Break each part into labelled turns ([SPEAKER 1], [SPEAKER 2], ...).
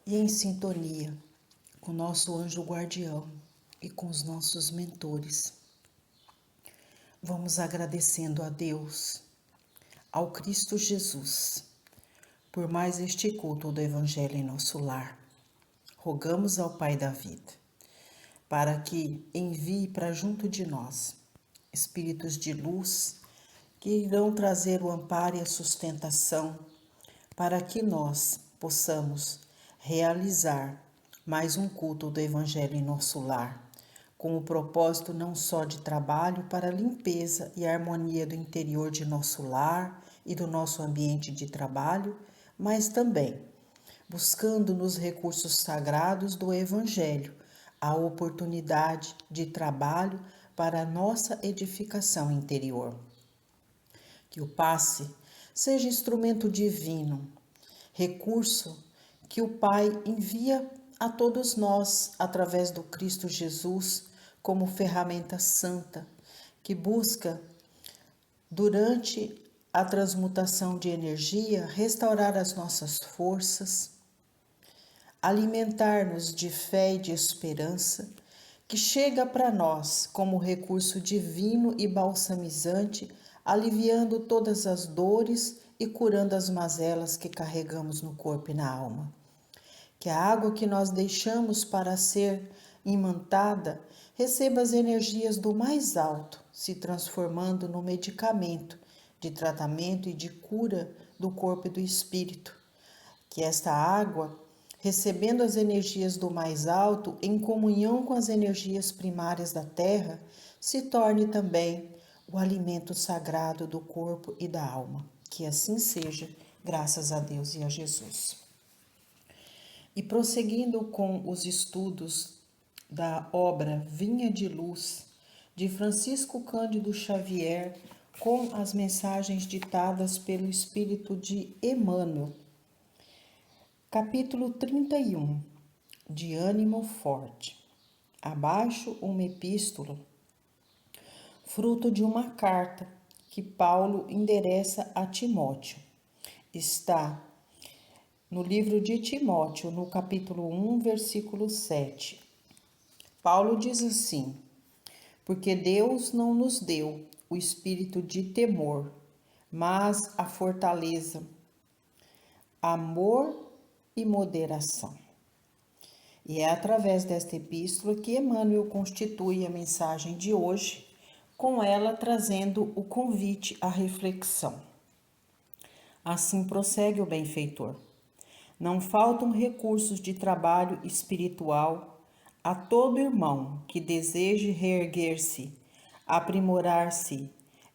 [SPEAKER 1] e em sintonia com nosso anjo guardião e com os nossos mentores. Vamos agradecendo a Deus, ao Cristo Jesus, por mais este culto do Evangelho em nosso lar. Rogamos ao Pai da vida, para que envie para junto de nós espíritos de luz que irão trazer o amparo e a sustentação para que nós possamos realizar mais um culto do Evangelho em nosso lar, com o propósito não só de trabalho para a limpeza e a harmonia do interior de nosso lar e do nosso ambiente de trabalho, mas também buscando nos recursos sagrados do Evangelho a oportunidade de trabalho para a nossa edificação interior. Que o passe seja instrumento divino, recurso que o Pai envia a todos nós através do Cristo Jesus como ferramenta santa, que busca, durante a transmutação de energia, restaurar as nossas forças, alimentar-nos de fé e de esperança, que chega para nós como recurso divino e balsamizante, aliviando todas as dores e curando as mazelas que carregamos no corpo e na alma. Que a água que nós deixamos para ser imantada receba as energias do mais alto, se transformando no medicamento de tratamento e de cura do corpo e do espírito. Que esta água, recebendo as energias do mais alto, em comunhão com as energias primárias da terra, se torne também o alimento sagrado do corpo e da alma. Que assim seja, graças a Deus e a Jesus. E prosseguindo com os estudos da obra Vinha de Luz, de Francisco Cândido Xavier, com as mensagens ditadas pelo Espírito de Emmanuel, capítulo 31, de ânimo forte. Abaixo uma epístola, fruto de uma carta que Paulo endereça a Timóteo. Está no livro de Timóteo, no capítulo 1, versículo 7. Paulo diz assim: porque Deus não nos deu o espírito de temor, mas a fortaleza, amor e moderação. E é através desta epístola que Emmanuel constitui a mensagem de hoje, com ela trazendo o convite à reflexão. Assim prossegue o benfeitor. Não faltam recursos de trabalho espiritual a todo irmão que deseje reerguer-se, aprimorar-se,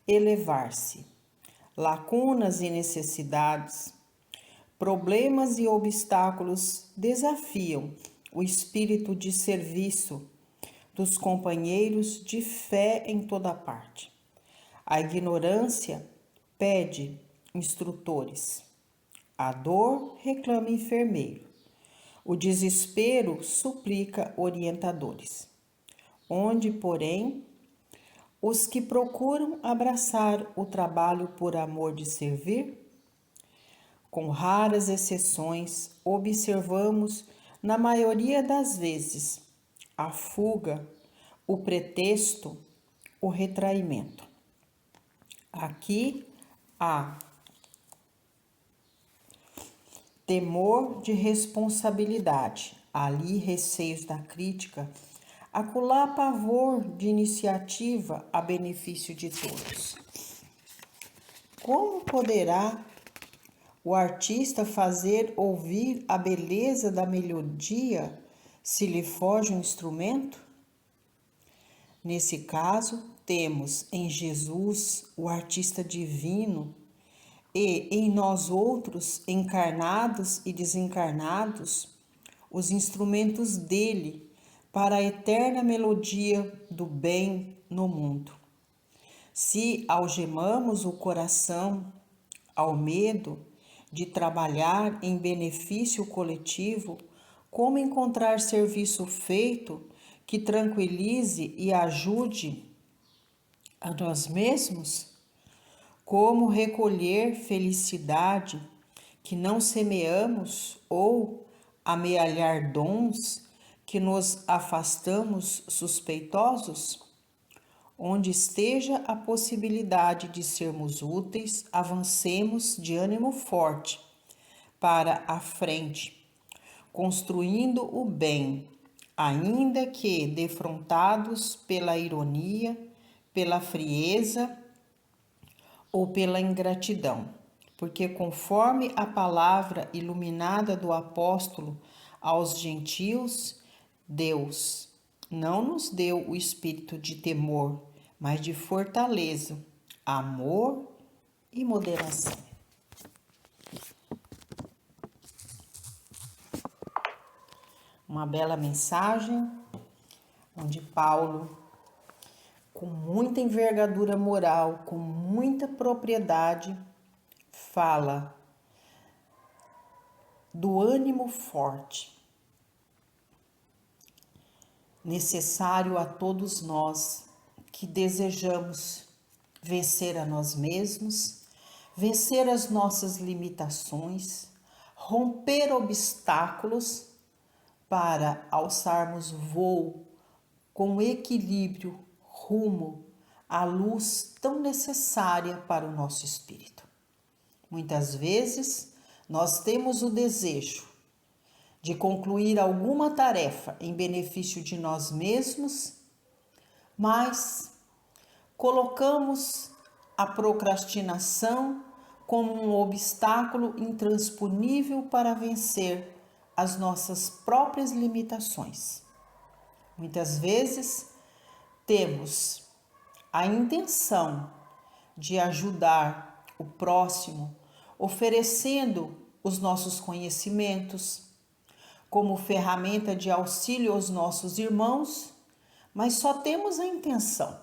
[SPEAKER 1] elevar-se. Lacunas e necessidades, problemas e obstáculos desafiam o espírito de serviço dos companheiros de fé em toda parte. A ignorância pede instrutores. A dor reclama enfermeiro. O desespero suplica orientadores. Onde, porém, os que procuram abraçar o trabalho por amor de servir? Com raras exceções, observamos, na maioria das vezes, a fuga, o pretexto, o retraimento. Aqui há temor de responsabilidade, ali receios da crítica, acolá pavor de iniciativa a benefício de todos. Como poderá o artista fazer ouvir a beleza da melodia se lhe foge um instrumento? Nesse caso, temos em Jesus o artista divino e em nós outros, encarnados e desencarnados, os instrumentos dele para a eterna melodia do bem no mundo. Se algemamos o coração ao medo de trabalhar em benefício coletivo, como encontrar serviço feito que tranquilize e ajude a nós mesmos? Como recolher felicidade que não semeamos ou amealhar dons que nos afastamos suspeitosos? Onde esteja a possibilidade de sermos úteis, avancemos de ânimo forte para a frente, construindo o bem, ainda que defrontados pela ironia, pela frieza ou pela ingratidão, porque conforme a palavra iluminada do apóstolo aos gentios, Deus não nos deu o espírito de temor, mas de fortaleza, amor e moderação. Uma bela mensagem onde Paulo, com muita envergadura moral, com muita propriedade, fala do ânimo forte, necessário a todos nós que desejamos vencer a nós mesmos, vencer as nossas limitações, romper obstáculos para alçarmos voo com equilíbrio rumo à luz tão necessária para o nosso espírito. Muitas vezes nós temos o desejo de concluir alguma tarefa em benefício de nós mesmos, mas colocamos a procrastinação como um obstáculo intransponível para vencer as nossas próprias limitações. Muitas vezes temos a intenção de ajudar o próximo, oferecendo os nossos conhecimentos como ferramenta de auxílio aos nossos irmãos, mas só temos a intenção.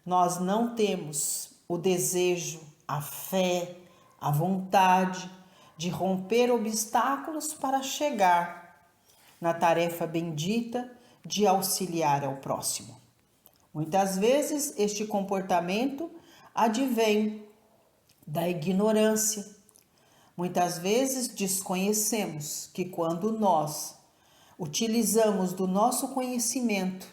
[SPEAKER 1] Nós não temos o desejo, a fé, a vontade de romper obstáculos para chegar na tarefa bendita de auxiliar ao próximo. Muitas vezes este comportamento advém da ignorância. Muitas vezes desconhecemos que quando nós utilizamos do nosso conhecimento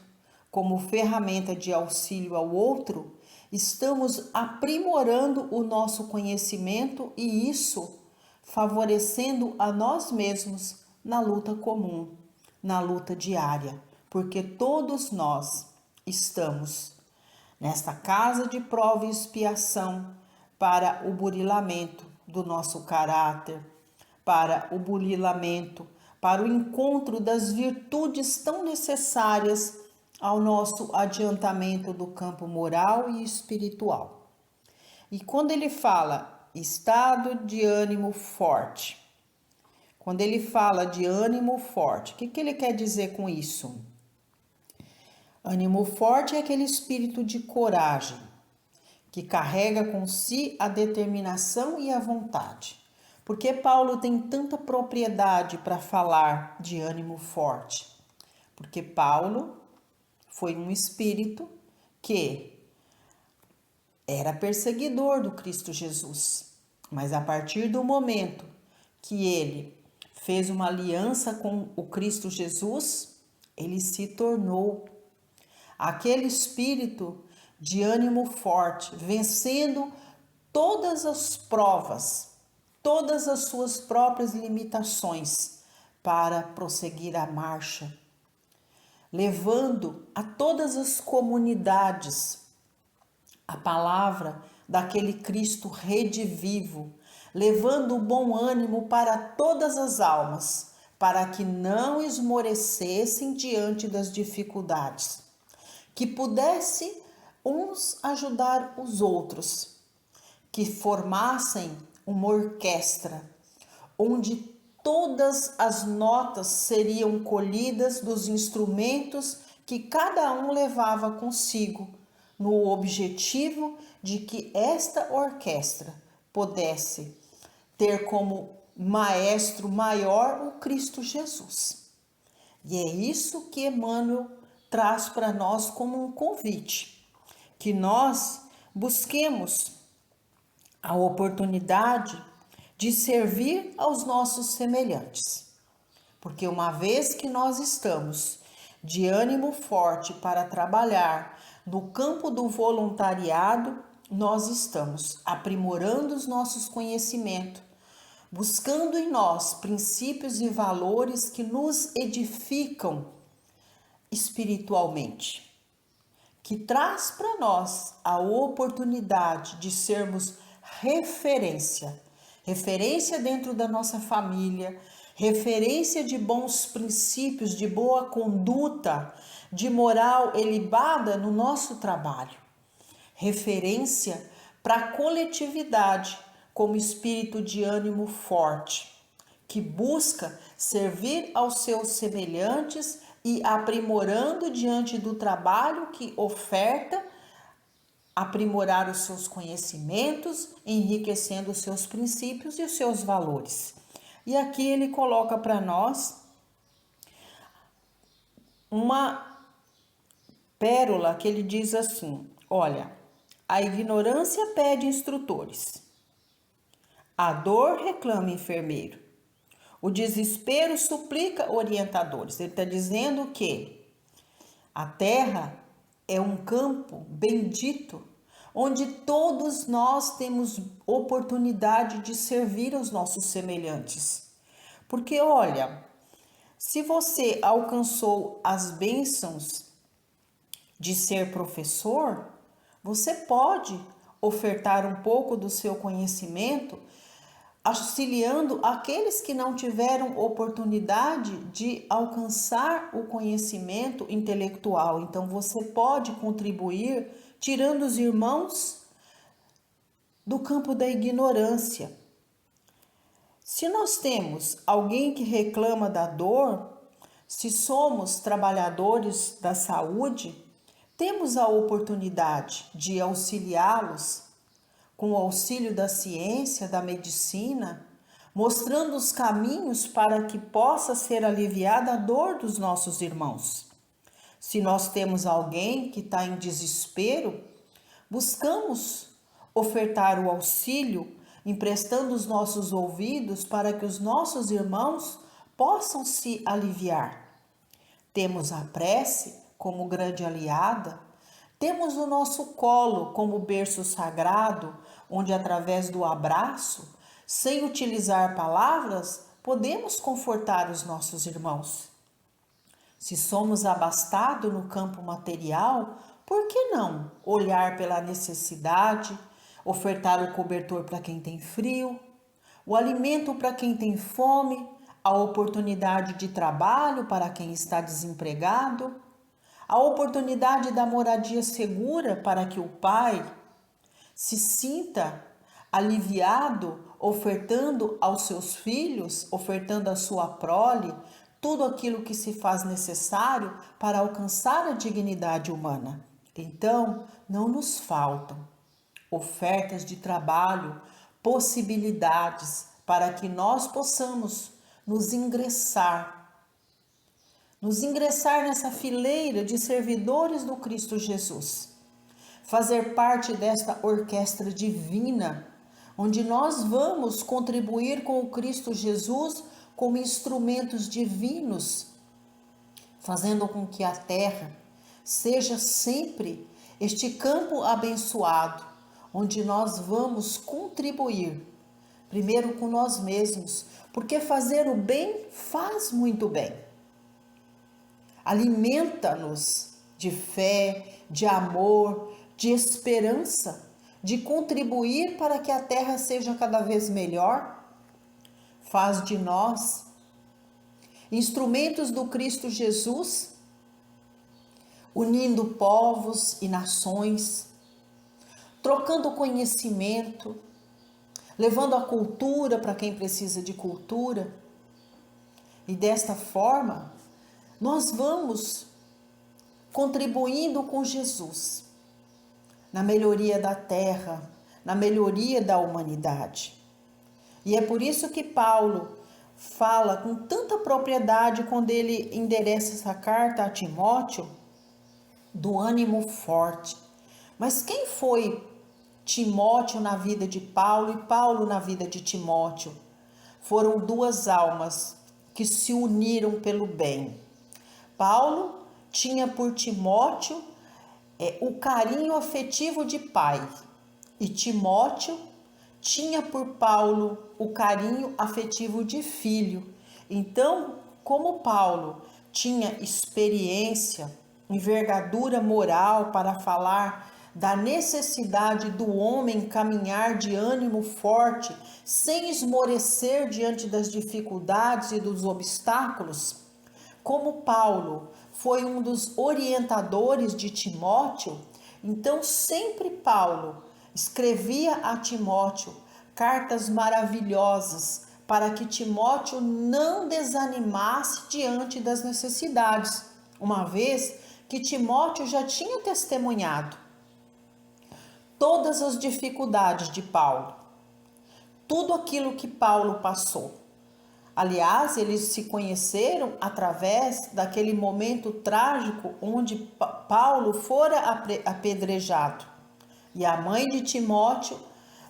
[SPEAKER 1] como ferramenta de auxílio ao outro, estamos aprimorando o nosso conhecimento e isso favorecendo a nós mesmos na luta comum, na luta diária, porque todos nós estamos nesta casa de prova e expiação para o burilamento do nosso caráter, para o burilamento, para o encontro das virtudes tão necessárias ao nosso adiantamento do campo moral e espiritual. E quando ele fala estado de ânimo forte, quando ele fala de ânimo forte, o que ele quer dizer com isso? Ânimo forte é aquele espírito de coragem, que carrega com si a determinação e a vontade. Por que Paulo tem tanta propriedade para falar de ânimo forte? Porque Paulo foi um espírito que era perseguidor do Cristo Jesus. Mas a partir do momento que ele fez uma aliança com o Cristo Jesus, ele se tornou aquele espírito de ânimo forte, vencendo todas as provas, todas as suas próprias limitações para prosseguir a marcha, levando a todas as comunidades a palavra daquele Cristo redivivo, levando o bom ânimo para todas as almas, para que não esmorecessem diante das dificuldades, que pudesse uns ajudar os outros, que formassem uma orquestra, onde todas as notas seriam colhidas dos instrumentos que cada um levava consigo, no objetivo de que esta orquestra pudesse ter como maestro maior o Cristo Jesus. E é isso que Emmanuel traz para nós como um convite, que nós busquemos a oportunidade de servir aos nossos semelhantes. porque uma vez que nós estamos de ânimo forte para trabalhar no campo do voluntariado, nós estamos aprimorando os nossos conhecimentos, buscando em nós princípios e valores que nos edificam espiritualmente, que traz para nós a oportunidade de sermos referência dentro da nossa família, referência de bons princípios, de boa conduta, de moral elevada no nosso trabalho, referência para a coletividade como espírito de ânimo forte, que busca servir aos seus semelhantes e aprimorando diante do trabalho que oferta, aprimorar os seus conhecimentos, enriquecendo os seus princípios e os seus valores. E aqui ele coloca para nós uma pérola que ele diz assim: olha, a ignorância pede instrutores, a dor reclama enfermeiro, o desespero suplica orientadores. Ele está dizendo que a terra é um campo bendito, onde todos nós temos oportunidade de servir aos nossos semelhantes. Porque olha, se você alcançou as bênçãos de ser professor, você pode ofertar um pouco do seu conhecimento, auxiliando aqueles que não tiveram oportunidade de alcançar o conhecimento intelectual. Então você pode contribuir tirando os irmãos do campo da ignorância. Se nós temos alguém que reclama da dor, se somos trabalhadores da saúde, temos a oportunidade de auxiliá-los com o auxílio da ciência, da medicina, mostrando os caminhos para que possa ser aliviada a dor dos nossos irmãos. Se nós temos alguém que está em desespero, buscamos ofertar o auxílio, emprestando os nossos ouvidos para que os nossos irmãos possam se aliviar. Temos a prece como grande aliada, temos o nosso colo como berço sagrado, onde através do abraço, sem utilizar palavras, podemos confortar os nossos irmãos. Se somos abastados no campo material, por que não olhar pela necessidade, ofertar o cobertor para quem tem frio, o alimento para quem tem fome, a oportunidade de trabalho para quem está desempregado, a oportunidade da moradia segura para que o pai se sinta aliviado, ofertando aos seus filhos, ofertando à sua prole, tudo aquilo que se faz necessário para alcançar a dignidade humana. Então, não nos faltam ofertas de trabalho, possibilidades para que nós possamos nos ingressar nessa fileira de servidores do Cristo Jesus, fazer parte desta orquestra divina, onde nós vamos contribuir com o Cristo Jesus como instrumentos divinos, fazendo com que a terra seja sempre este campo abençoado, onde nós vamos contribuir, primeiro com nós mesmos, porque fazer o bem faz muito bem. Alimenta-nos de fé, de amor, de esperança, de contribuir para que a terra seja cada vez melhor. Faz de nós instrumentos do Cristo Jesus, unindo povos e nações, trocando conhecimento, levando a cultura para quem precisa de cultura. E desta forma, nós vamos contribuindo com Jesus na melhoria da terra, na melhoria da humanidade. E é por isso que Paulo fala com tanta propriedade quando ele endereça essa carta a Timóteo, do ânimo forte. Mas quem foi Timóteo na vida de Paulo e Paulo na vida de Timóteo? Foram duas almas que se uniram pelo bem. Paulo tinha por Timóteo o carinho afetivo de pai, e Timóteo tinha por Paulo o carinho afetivo de filho. Então, como Paulo tinha experiência, envergadura moral para falar da necessidade do homem caminhar de ânimo forte, sem esmorecer diante das dificuldades e dos obstáculos, como Paulo foi um dos orientadores de Timóteo, então sempre Paulo escrevia a Timóteo cartas maravilhosas para que Timóteo não desanimasse diante das necessidades, uma vez que Timóteo já tinha testemunhado todas as dificuldades de Paulo, tudo aquilo que Paulo passou. Aliás, eles se conheceram através daquele momento trágico onde Paulo fora apedrejado. E a mãe de Timóteo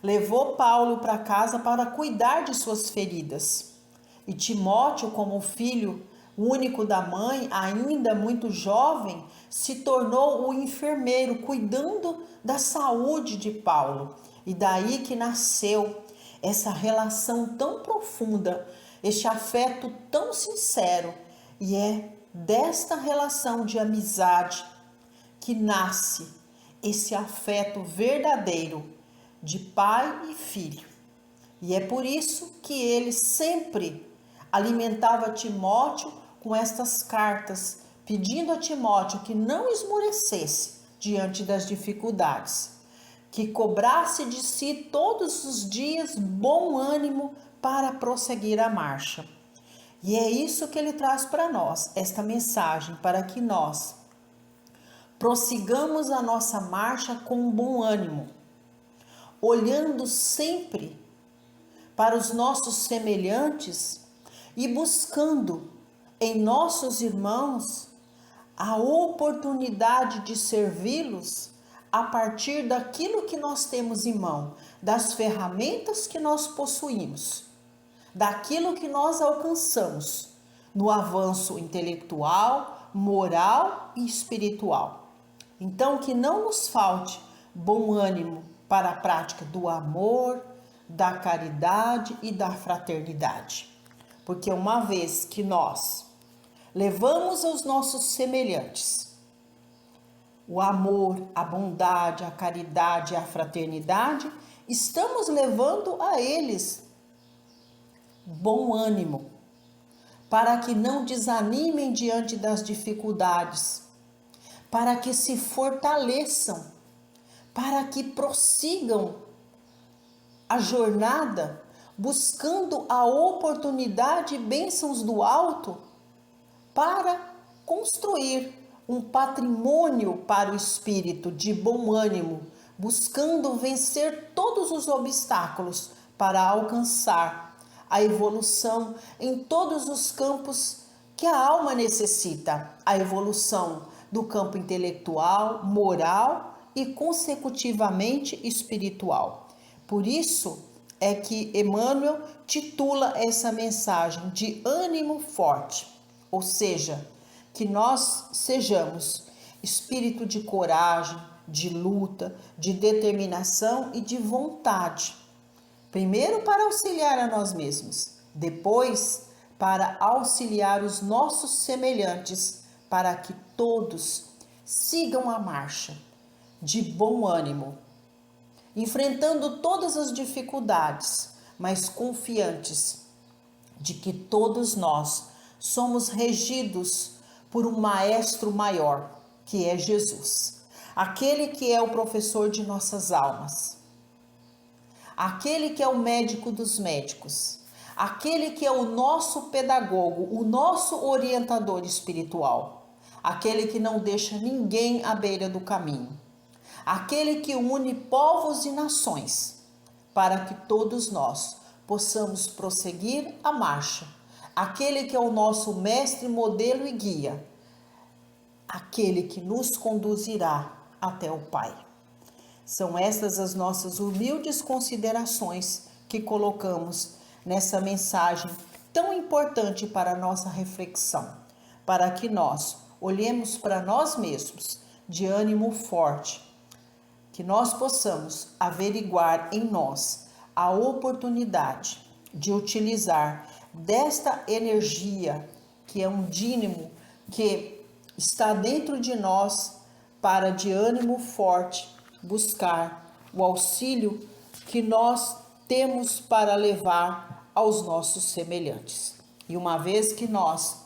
[SPEAKER 1] levou Paulo para casa para cuidar de suas feridas. E Timóteo, como filho único da mãe, ainda muito jovem, se tornou o enfermeiro cuidando da saúde de Paulo. E daí que nasceu essa relação tão profunda, este afeto tão sincero. E é desta relação de amizade que nasce esse afeto verdadeiro de pai e filho. E é por isso que ele sempre alimentava Timóteo com estas cartas, pedindo a Timóteo que não esmorecesse diante das dificuldades, que cobrasse de si todos os dias bom ânimo para prosseguir a marcha. E é isso que ele traz para nós, esta mensagem, para que nós prossigamos a nossa marcha com bom ânimo, olhando sempre para os nossos semelhantes e buscando em nossos irmãos a oportunidade de servi-los a partir daquilo que nós temos em mão, das ferramentas que nós possuímos, daquilo que nós alcançamos no avanço intelectual, moral e espiritual. Então, que não nos falte bom ânimo para a prática do amor, da caridade e da fraternidade. Porque uma vez que nós levamos aos nossos semelhantes o amor, a bondade, a caridade e a fraternidade, estamos levando a eles bom ânimo, para que não desanimem diante das dificuldades, para que se fortaleçam, para que prossigam a jornada, buscando a oportunidade e bênçãos do alto para construir um patrimônio para o espírito de bom ânimo, buscando vencer todos os obstáculos para alcançar a evolução em todos os campos que a alma necessita, a evolução do campo intelectual, moral e consecutivamente espiritual. Por isso é que Emmanuel titula essa mensagem de ânimo forte, ou seja, que nós sejamos espírito de coragem, de luta, de determinação e de vontade. Primeiro para auxiliar a nós mesmos, depois para auxiliar os nossos semelhantes, para que todos sigam a marcha de bom ânimo, enfrentando todas as dificuldades, mas confiantes de que todos nós somos regidos por um maestro maior, que é Jesus, aquele que é o professor de nossas almas, aquele que é o médico dos médicos, aquele que é o nosso pedagogo, o nosso orientador espiritual, aquele que não deixa ninguém à beira do caminho, aquele que une povos e nações, para que todos nós possamos prosseguir a marcha, aquele que é o nosso mestre, modelo e guia, aquele que nos conduzirá até o Pai. São estas as nossas humildes considerações que colocamos nessa mensagem tão importante para a nossa reflexão, para que nós olhemos para nós mesmos de ânimo forte, que nós possamos averiguar em nós a oportunidade de utilizar desta energia, que é um dínamo que está dentro de nós, para de ânimo forte buscar o auxílio que nós temos para levar aos nossos semelhantes. E uma vez que nós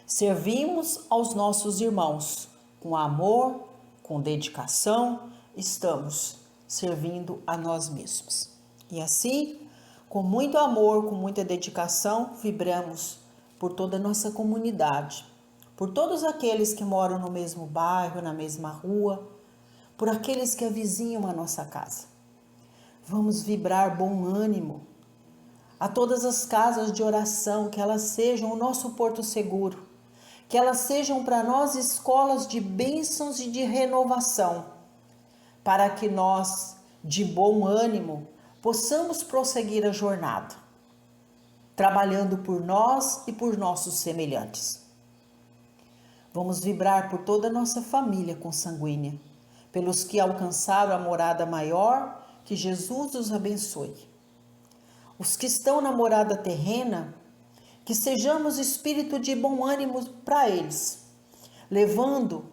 [SPEAKER 1] servimos aos nossos irmãos com amor, com dedicação, estamos servindo a nós mesmos. E assim, com muito amor, com muita dedicação, vibramos por toda a nossa comunidade, por todos aqueles que moram no mesmo bairro, na mesma rua, por aqueles que avizinham a nossa casa. Vamos vibrar bom ânimo a todas as casas de oração, que elas sejam o nosso porto seguro, que elas sejam para nós escolas de bênçãos e de renovação, para que nós, de bom ânimo, possamos prosseguir a jornada, trabalhando por nós e por nossos semelhantes. Vamos vibrar por toda a nossa família consanguínea, pelos que alcançaram a morada maior, que Jesus os abençoe. Os que estão na morada terrena, que sejamos espírito de bom ânimo para eles, levando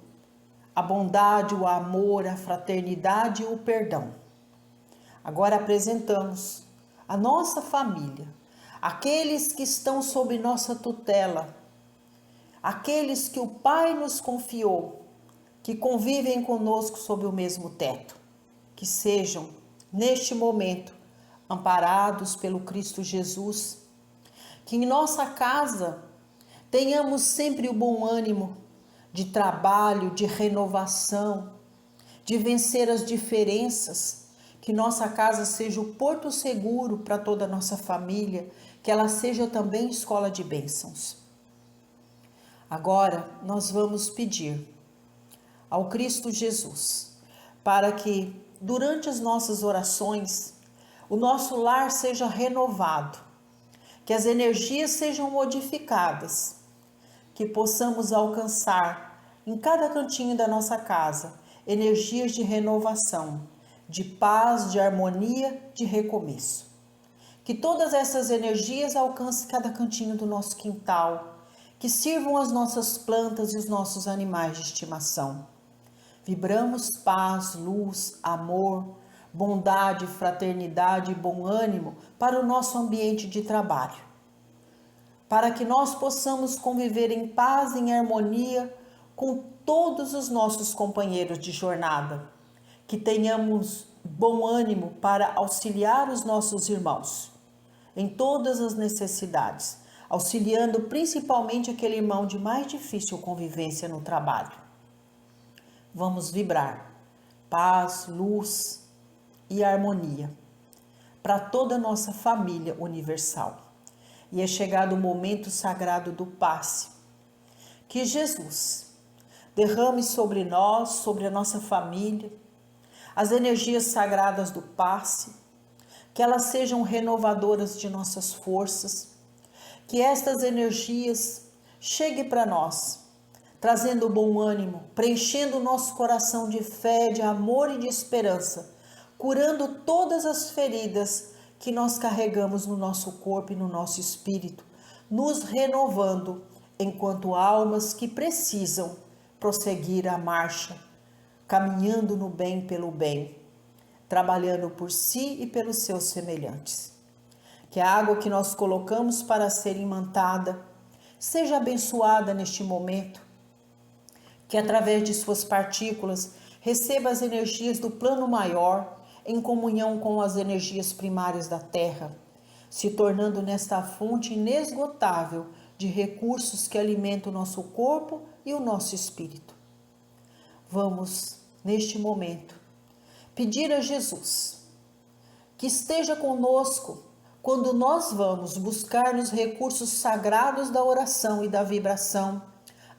[SPEAKER 1] a bondade, o amor, a fraternidade e o perdão. Agora apresentamos a nossa família, aqueles que estão sob nossa tutela, aqueles que o Pai nos confiou, que convivem conosco sob o mesmo teto, que sejam, neste momento, amparados pelo Cristo Jesus, que em nossa casa tenhamos sempre o bom ânimo de trabalho, de renovação, de vencer as diferenças, que nossa casa seja o porto seguro para toda a nossa família, que ela seja também escola de bênçãos. Agora nós vamos pedir ao Cristo Jesus para que durante as nossas orações o nosso lar seja renovado, que as energias sejam modificadas, que possamos alcançar em cada cantinho da nossa casa energias de renovação, de paz, de harmonia, de recomeço. Que todas essas energias alcancem cada cantinho do nosso quintal, que sirvam as nossas plantas e os nossos animais de estimação. Vibramos paz, luz, amor, bondade, fraternidade e bom ânimo para o nosso ambiente de trabalho, para que nós possamos conviver em paz e em harmonia com todos os nossos companheiros de jornada, que tenhamos bom ânimo para auxiliar os nossos irmãos em todas as necessidades, auxiliando principalmente aquele irmão de mais difícil convivência no trabalho. Vamos vibrar paz, luz e harmonia para toda a nossa família universal. E é chegado o momento sagrado do passe. Que Jesus derrame sobre nós, sobre a nossa família, as energias sagradas do passe, que elas sejam renovadoras de nossas forças, que estas energias cheguem para nós, trazendo bom ânimo, preenchendo o nosso coração de fé, de amor e de esperança, curando todas as feridas que nós carregamos no nosso corpo e no nosso espírito, nos renovando enquanto almas que precisam prosseguir a marcha, caminhando no bem pelo bem, trabalhando por si e pelos seus semelhantes. Que a água que nós colocamos para ser imantada seja abençoada neste momento, que através de suas partículas receba as energias do plano maior em comunhão com as energias primárias da Terra, se tornando nesta fonte inesgotável de recursos que alimentam o nosso corpo e o nosso espírito. Vamos, neste momento, pedir a Jesus que esteja conosco quando nós vamos buscar nos recursos sagrados da oração e da vibração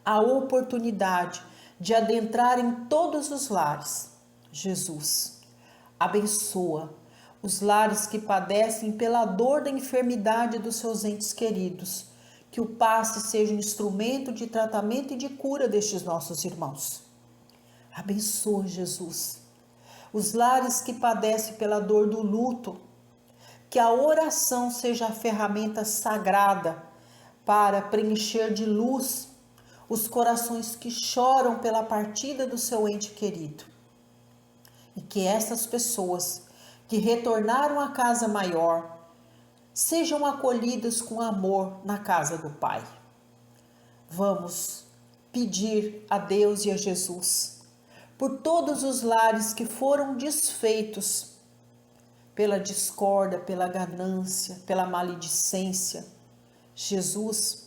[SPEAKER 1] a oportunidade de adentrar em todos os lares. Jesus, abençoa os lares que padecem pela dor da enfermidade dos seus entes queridos, que o passe seja um instrumento de tratamento e de cura destes nossos irmãos. Abençoa, Jesus, os lares que padecem pela dor do luto, que a oração seja a ferramenta sagrada para preencher de luz os corações que choram pela partida do seu ente querido. E que essas pessoas que retornaram à casa maior sejam acolhidas com amor na casa do Pai. Vamos pedir a Deus e a Jesus por todos os lares que foram desfeitos pela discórdia, pela ganância, pela maledicência. Jesus,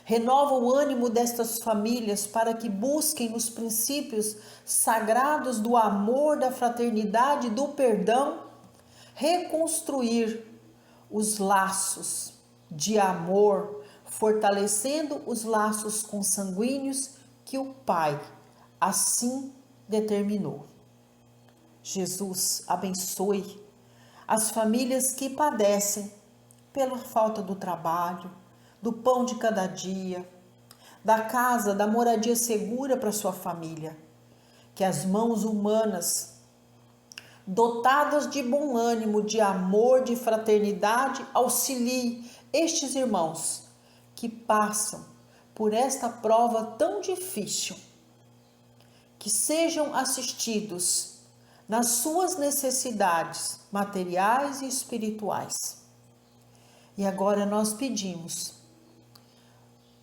[SPEAKER 1] renova o ânimo destas famílias para que busquem os princípios sagrados do amor, da fraternidade, do perdão, reconstruir os laços de amor, fortalecendo os laços consanguíneos que o Pai assim determinou. Jesus, abençoe as famílias que padecem pela falta do trabalho, do pão de cada dia, da casa, da moradia segura para sua família. Que as mãos humanas, dotadas de bom ânimo, de amor, de fraternidade, auxiliem estes irmãos que passam por esta prova tão difícil. Que sejam assistidos nas suas necessidades materiais e espirituais. E agora nós pedimos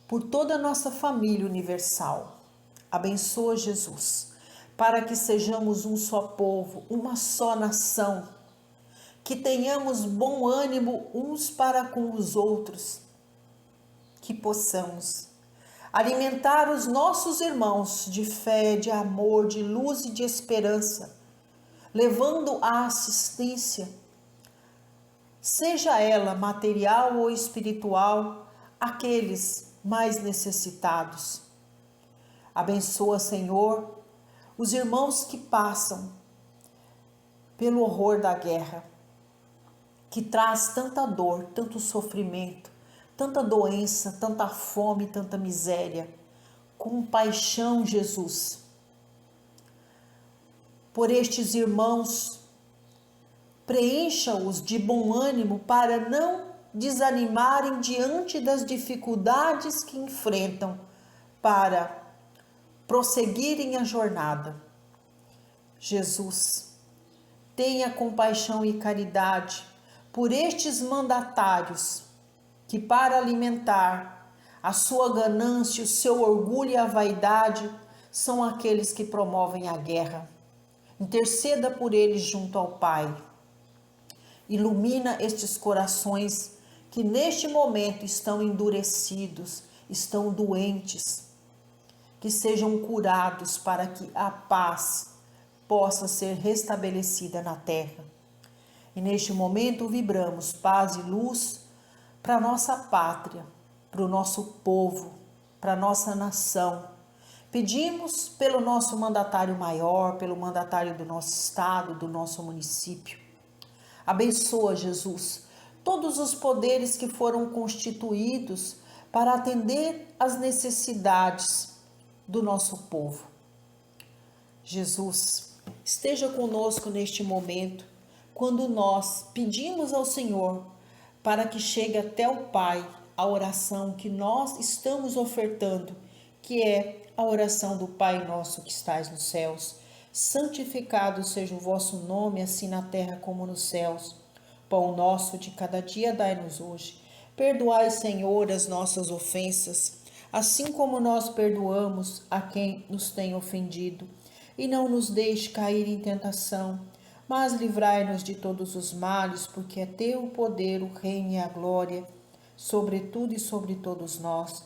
[SPEAKER 1] por toda a nossa família universal. Abençoa, Jesus, para que sejamos um só povo, uma só nação, que tenhamos bom ânimo uns para com os outros, que possamos alimentar os nossos irmãos de fé, de amor, de luz e de esperança, levando a assistência, seja ela material ou espiritual, àqueles mais necessitados. Abençoa, Senhor, os irmãos que passam pelo horror da guerra, que traz tanta dor, tanto sofrimento, tanta doença, tanta fome, tanta miséria. Compaixão, Jesus, por estes irmãos, preencha-os de bom ânimo para não desanimarem diante das dificuldades que enfrentam, para prosseguirem a jornada. Jesus, tenha compaixão e caridade por estes mandatários que, para alimentar a sua ganância, o seu orgulho e a vaidade, são aqueles que promovem a guerra. Interceda por eles junto ao Pai. Ilumina estes corações que neste momento estão endurecidos, estão doentes, que sejam curados para que a paz possa ser restabelecida na terra. E neste momento vibramos paz e luz para a nossa pátria, para o nosso povo, para a nossa nação. Pedimos pelo nosso mandatário maior, pelo mandatário do nosso estado, do nosso município. Abençoa, Jesus, todos os poderes que foram constituídos para atender às necessidades do nosso povo. Jesus, esteja conosco neste momento, quando nós pedimos ao Senhor para que chegue até o Pai a oração que nós estamos ofertando, que é a oração do Pai nosso que estais nos céus. Santificado seja o vosso nome, assim na terra como nos céus. Pão nosso de cada dia dai-nos hoje. Perdoai, Senhor, as nossas ofensas, assim como nós perdoamos a quem nos tem ofendido. E não nos deixe cair em tentação, mas livrai-nos de todos os males, porque é teu o poder, o reino e a glória, sobre tudo e sobre todos nós.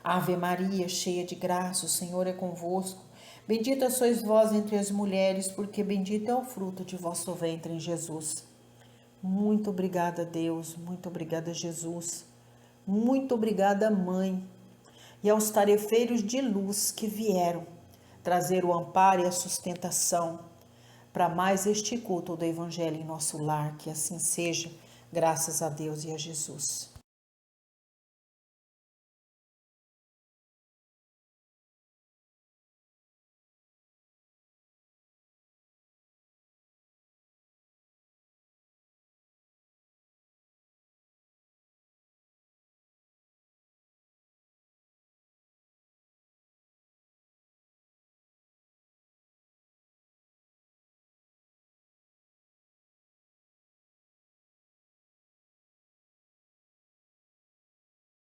[SPEAKER 1] Ave Maria, cheia de graça, o Senhor é convosco. Bendita sois vós entre as mulheres, porque bendito é o fruto de vosso ventre, Jesus. Muito obrigada, Deus. Muito obrigada, Jesus. Muito obrigada, Mãe. E aos tarefeiros de luz que vieram trazer o amparo e a sustentação para mais este culto do Evangelho em nosso lar, que assim seja, graças a Deus e a Jesus.